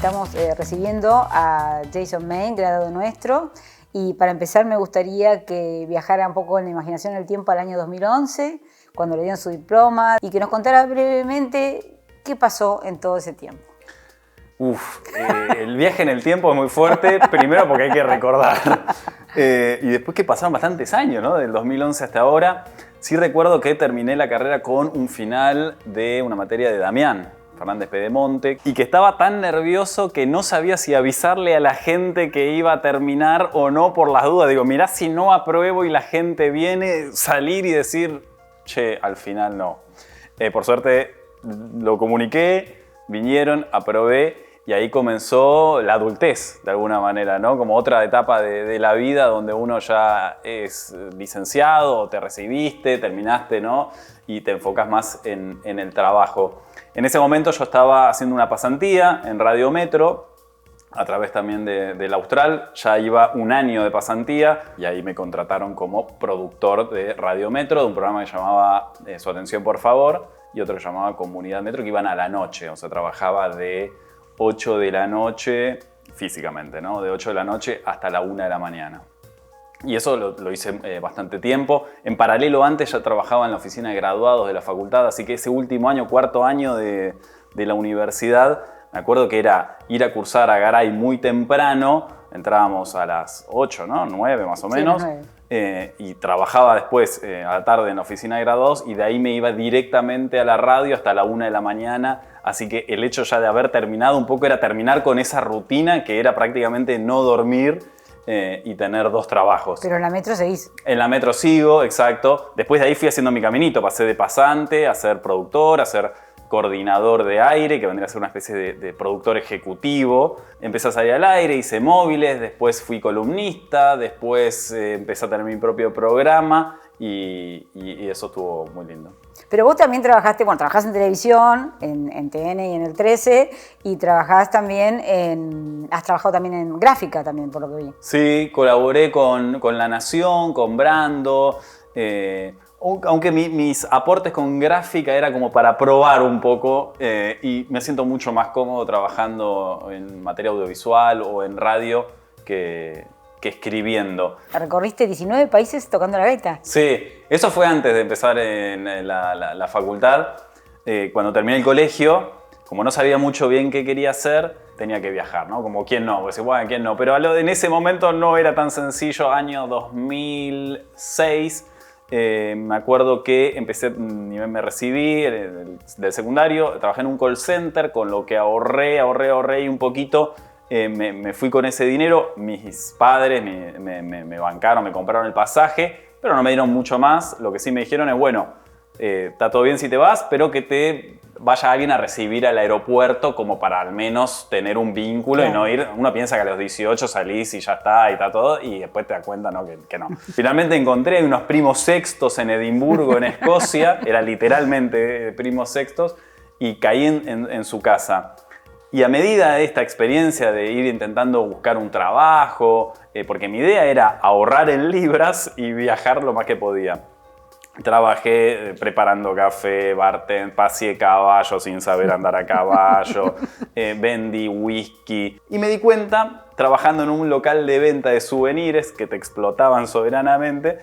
Estamos recibiendo a Jason Main, graduado nuestro. Y para empezar me gustaría que viajara un poco en la imaginación del tiempo al año 2011, cuando le dieron su diploma, y que nos contara brevemente qué pasó en todo ese tiempo. El viaje en el tiempo es muy fuerte, primero porque hay que recordar. Y después que pasaron bastantes años, ¿no? Del 2011 hasta ahora. Sí recuerdo que terminé la carrera con un final de una materia de Damián Fernández Pedemonte y que estaba tan nervioso que no sabía si avisarle a la gente que iba a terminar o no por las dudas. Digo, mirá, si no apruebo y la gente viene, salir y decir, che, al final no. Por suerte lo comuniqué, vinieron, aprobé. Y ahí comenzó la adultez, de alguna manera, ¿no? Como otra etapa de la vida donde uno ya es licenciado, te recibiste, terminaste, ¿no? Y te enfocas más en el trabajo. En ese momento yo estaba haciendo una pasantía en Radio Metro, a través también del Austral. Ya iba un año de pasantía y ahí me contrataron como productor de Radio Metro, de un programa que llamaba Su Atención Por Favor y otro que llamaba Comunidad Metro, que iban a la noche, o sea, trabajaba de 8 de la noche, físicamente, ¿no? De 8 de la noche hasta la 1 de la mañana. Y eso lo hice bastante tiempo. En paralelo, antes ya trabajaba en la oficina de graduados de la facultad, así que ese último año, cuarto año de la universidad, me acuerdo que era ir a cursar a Garay muy temprano, entrábamos a las 8, ¿no? 9 más o menos. Sí, y trabajaba después a la tarde en la oficina de graduados y de ahí me iba directamente a la radio hasta la 1 de la mañana. Así que el hecho ya de haber terminado un poco era terminar con esa rutina que era prácticamente no dormir y tener dos trabajos. Pero en la Metro seguís. En la Metro sigo, exacto. Después de ahí fui haciendo mi caminito. Pasé de pasante a ser productor, a ser coordinador de aire, que vendría a ser una especie de productor ejecutivo. Empecé a salir al aire, hice móviles, después fui columnista, después empecé a tener mi propio programa y eso estuvo muy lindo. Pero vos también trabajaste, bueno, trabajás en televisión, en TN y en el 13, y trabajás también has trabajado también en gráfica también, por lo que vi. Sí, colaboré con La Nación, con Brando, aunque mis aportes con gráfica era como para probar un poco y me siento mucho más cómodo trabajando en materia audiovisual o en radio que escribiendo. ¿Recorriste 19 países tocando la gaita? Sí, eso fue antes de empezar en la facultad. Cuando terminé el colegio, como no sabía mucho bien qué quería hacer, tenía que viajar, ¿no? Como quién no, pues bueno, quién no. Pero en ese momento no era tan sencillo. Año 2006, me acuerdo que me recibí del secundario, trabajé en un call center, con lo que ahorré y un poquito. Me fui con ese dinero, mis padres me bancaron, me compraron el pasaje, pero no me dieron mucho más. Lo que sí me dijeron es, bueno, está todo bien si te vas, pero que te vaya alguien a recibir al aeropuerto como para al menos tener un vínculo. Claro. Y no ir. Uno piensa que a los 18 salís y ya está, y está todo, y después te das cuenta, ¿no? que no. Finalmente encontré unos primos sextos en Edimburgo, en Escocia, era literalmente primos sextos, y caí en su casa. Y a medida de esta experiencia de ir intentando buscar un trabajo, porque mi idea era ahorrar en libras y viajar lo más que podía. Trabajé preparando café, bartend, paseé caballo sin saber andar a caballo, vendí whisky. Y me di cuenta, trabajando en un local de venta de souvenirs que te explotaban soberanamente,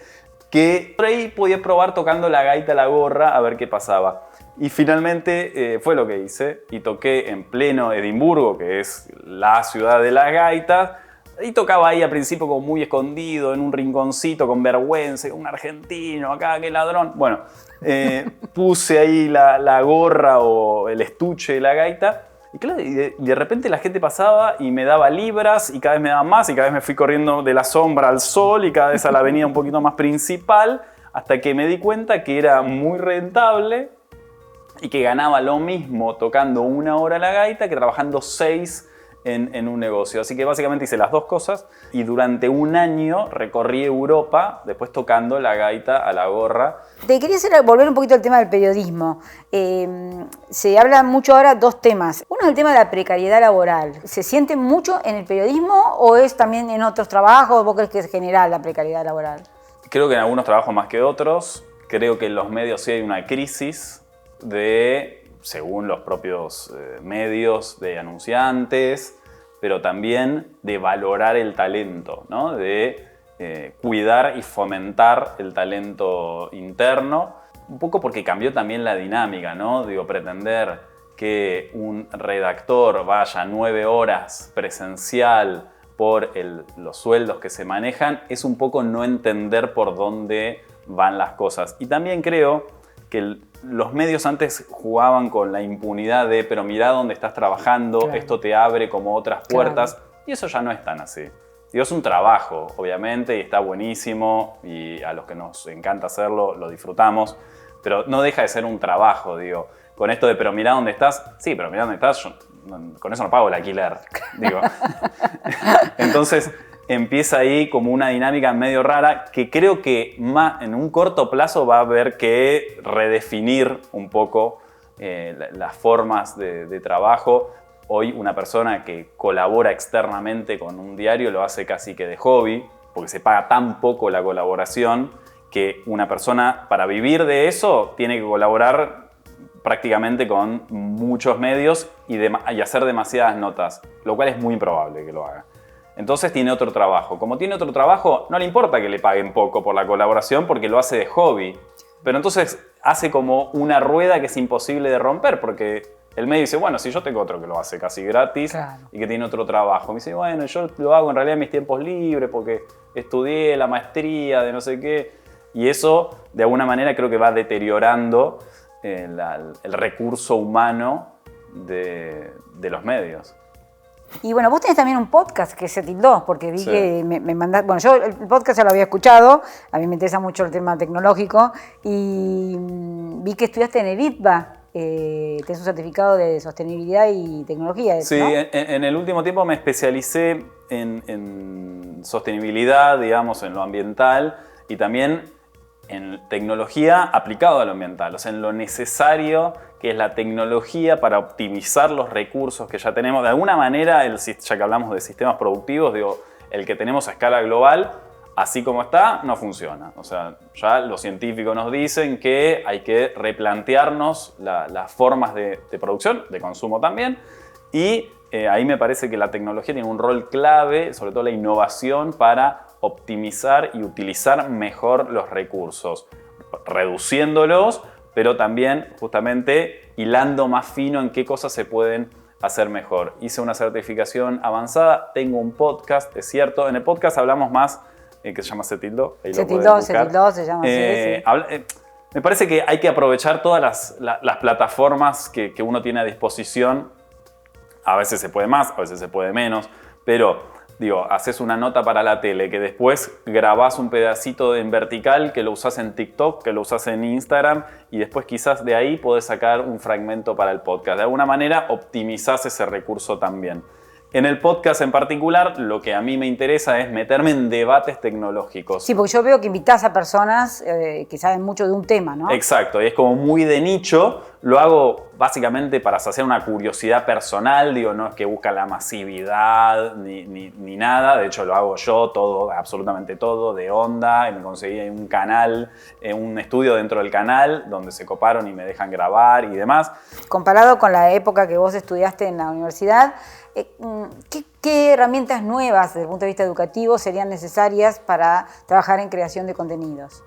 que por ahí podía probar tocando la gaita, la gorra, a ver qué pasaba. Y finalmente fue lo que hice y toqué en pleno Edimburgo, que es la ciudad de las gaitas, y tocaba ahí al principio como muy escondido, en un rinconcito, con vergüenza, un argentino, acá, qué ladrón. Bueno, puse ahí la gorra o el estuche de la gaita y claro, de repente la gente pasaba y me daba libras y cada vez me daba más y cada vez me fui corriendo de la sombra al sol y cada vez a la avenida un poquito más principal hasta que me di cuenta que era muy rentable y que ganaba lo mismo tocando 1 hora la gaita que trabajando 6 en un negocio. Así que básicamente hice las dos cosas y durante un año recorrí Europa, después tocando la gaita a la gorra. Te quería volver un poquito al tema del periodismo. Se habla mucho ahora dos temas. Uno es el tema de la precariedad laboral. ¿Se siente mucho en el periodismo o es también en otros trabajos? ¿Vos crees que es general la precariedad laboral? Creo que en algunos trabajos más que otros. Creo que en los medios sí hay una crisis de según los propios medios de anunciantes, pero también de valorar el talento, ¿no? De cuidar y fomentar el talento interno, un poco porque cambió también la dinámica, ¿no? Digo, pretender que un redactor vaya 9 horas presencial por los sueldos que se manejan es un poco no entender por dónde van las cosas. Y también creo que los medios antes jugaban con la impunidad de pero mirá dónde estás trabajando, claro, esto te abre como otras puertas, claro, y eso ya no es tan así. Digo, es un trabajo, obviamente, y está buenísimo, y a los que nos encanta hacerlo, lo disfrutamos, pero no deja de ser un trabajo, digo. Con esto de pero mirá dónde estás, sí, pero mirá dónde estás, yo con eso no pago el alquiler, digo. Entonces empieza ahí como una dinámica medio rara que creo que en un corto plazo va a haber que redefinir un poco las formas de trabajo. Hoy una persona que colabora externamente con un diario lo hace casi que de hobby, porque se paga tan poco la colaboración que una persona para vivir de eso tiene que colaborar prácticamente con muchos medios y hacer demasiadas notas, lo cual es muy improbable que lo haga. Entonces tiene otro trabajo. Como tiene otro trabajo, no le importa que le paguen poco por la colaboración porque lo hace de hobby. Pero entonces hace como una rueda que es imposible de romper porque el medio dice, bueno, si yo tengo otro que lo hace casi gratis, claro, y que tiene otro trabajo. Me dice, bueno, yo lo hago en realidad en mis tiempos libres porque estudié la maestría de no sé qué. Y eso, de alguna manera, creo que va deteriorando el recurso humano de los medios. Y bueno, vos tenés también un podcast que se tildó, porque vi, sí, que me mandaste... Bueno, yo el podcast ya lo había escuchado, a mí me interesa mucho el tema tecnológico, y vi que estudiaste en el ITBA, tenés un certificado de sostenibilidad y tecnología, ¿no? Sí, en el último tiempo me especialicé en sostenibilidad, digamos, en lo ambiental, y también en tecnología aplicado a lo ambiental, o sea, en lo necesario que es la tecnología para optimizar los recursos que ya tenemos. De alguna manera, ya que hablamos de sistemas productivos, digo, el que tenemos a escala global, así como está, no funciona. O sea, ya los científicos nos dicen que hay que replantearnos las formas de producción, de consumo también, y ahí me parece que la tecnología tiene un rol clave, sobre todo la innovación, para optimizar y utilizar mejor los recursos, reduciéndolos, pero también justamente hilando más fino en qué cosas se pueden hacer mejor. Hice una certificación avanzada, tengo un podcast, es cierto. En el podcast hablamos más, que se llama Se Tildó. Se Tildó se llama así. Sí. Me parece que hay que aprovechar todas las plataformas que uno tiene a disposición. A veces se puede más, a veces se puede menos, pero digo, haces una nota para la tele que después grabás un pedacito en vertical que lo usás en TikTok, que lo usás en Instagram y después quizás de ahí podés sacar un fragmento para el podcast. De alguna manera optimizás ese recurso también. En el podcast en particular, lo que a mí me interesa es meterme en debates tecnológicos. Sí, porque yo veo que invitás a personas que saben mucho de un tema, ¿no? Exacto, y es como muy de nicho. Lo hago básicamente para saciar una curiosidad personal, digo, no es que busca la masividad ni nada. De hecho, lo hago yo, todo, absolutamente todo, de onda. Y me conseguí un canal, un estudio dentro del canal, donde se coparon y me dejan grabar y demás. Comparado con la época que vos estudiaste en la universidad, ¿qué herramientas nuevas desde el punto de vista educativo serían necesarias para trabajar en creación de contenidos?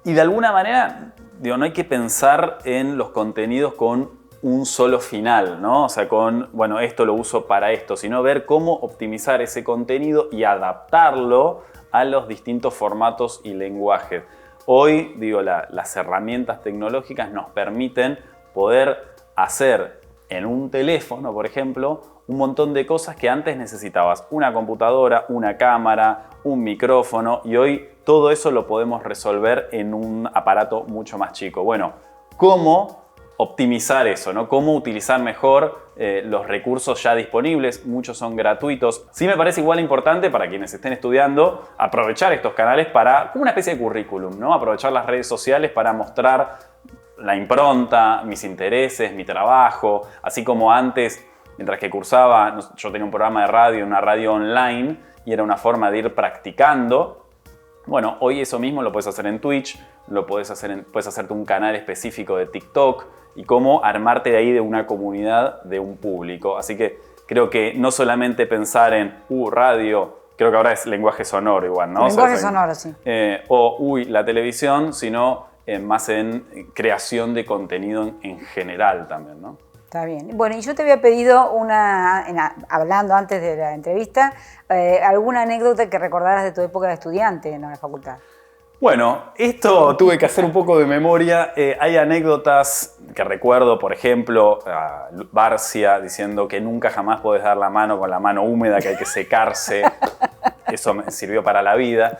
Y de alguna manera, digo, no hay que pensar en los contenidos con un solo final, ¿no? O sea, bueno, esto lo uso para esto, sino ver cómo optimizar ese contenido y adaptarlo a los distintos formatos y lenguajes. Hoy, digo, las herramientas tecnológicas nos permiten poder hacer en un teléfono, por ejemplo, un montón de cosas que antes necesitabas. Una computadora, una cámara, un micrófono, y hoy todo eso lo podemos resolver en un aparato mucho más chico. Bueno, ¿cómo optimizar eso, ¿no? ¿Cómo utilizar mejor los recursos ya disponibles? Muchos son gratuitos. Sí me parece igual importante para quienes estén estudiando aprovechar estos canales como una especie de currículum, ¿no? Aprovechar las redes sociales para mostrar la impronta, mis intereses, mi trabajo, así como antes, mientras que cursaba, yo tenía un programa de radio, una radio online, y era una forma de ir practicando. Bueno, hoy eso mismo lo puedes hacer en Twitch, puedes hacerte un canal específico de TikTok, y cómo armarte de ahí de una comunidad, de un público. Así que creo que no solamente pensar en radio, creo que ahora es lenguaje sonoro igual, ¿no? Lenguaje sonoro, sí. O la televisión, sino más en creación de contenido en general también, ¿no? Está bien. Bueno, y yo te había pedido hablando antes de la entrevista, alguna anécdota que recordaras de tu época de estudiante en la facultad. Bueno, esto tuve que hacer un poco de memoria. Hay anécdotas que recuerdo, por ejemplo, a Barcia diciendo que nunca jamás podés dar la mano con la mano húmeda, que hay que secarse. Eso me sirvió para la vida.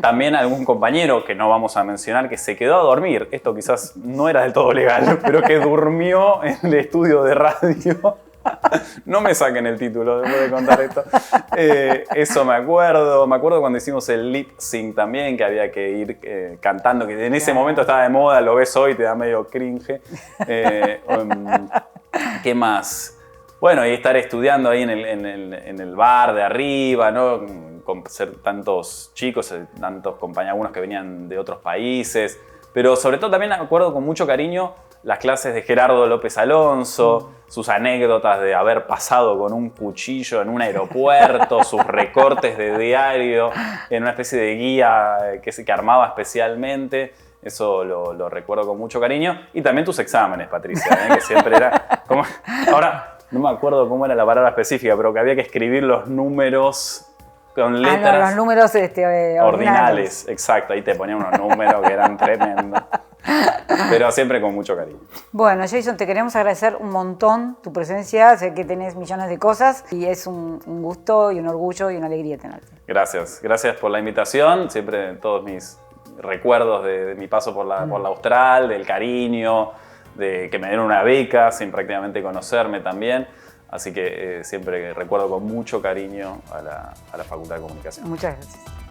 También algún compañero, que no vamos a mencionar, que se quedó a dormir. Esto quizás no era del todo legal, pero que durmió en el estudio de radio. No me saquen el título después de contar esto. Eso me acuerdo. Me acuerdo cuando hicimos el lip sync también, que había que ir cantando, que en ese momento estaba de moda, lo ves hoy, te da medio cringe. ¿Qué más? Bueno, y estar estudiando ahí en el bar de arriba, ¿no? Con ser tantos chicos, tantos compañeros, algunos que venían de otros países. Pero sobre todo también me acuerdo con mucho cariño las clases de Gerardo López Alonso, sus anécdotas de haber pasado con un cuchillo en un aeropuerto, sus recortes de diario, en una especie de guía que armaba especialmente. Eso lo recuerdo con mucho cariño. Y también tus exámenes, Patricia, que siempre era... Ahora, no me acuerdo cómo era la palabra específica, pero que había que escribir los números con letras... No, los números ordinales. Exacto, ahí te ponían unos números que eran tremendos. Pero siempre con mucho cariño. Bueno, Jason, te queremos agradecer un montón tu presencia. Sé que tenés millones de cosas y es un gusto y un orgullo y una alegría tenerte. Gracias. Gracias por la invitación. Siempre todos mis recuerdos de mi paso por la Austral, del cariño, de que me dieron una beca sin prácticamente conocerme también. Así que siempre recuerdo con mucho cariño a la Facultad de Comunicación. Muchas gracias.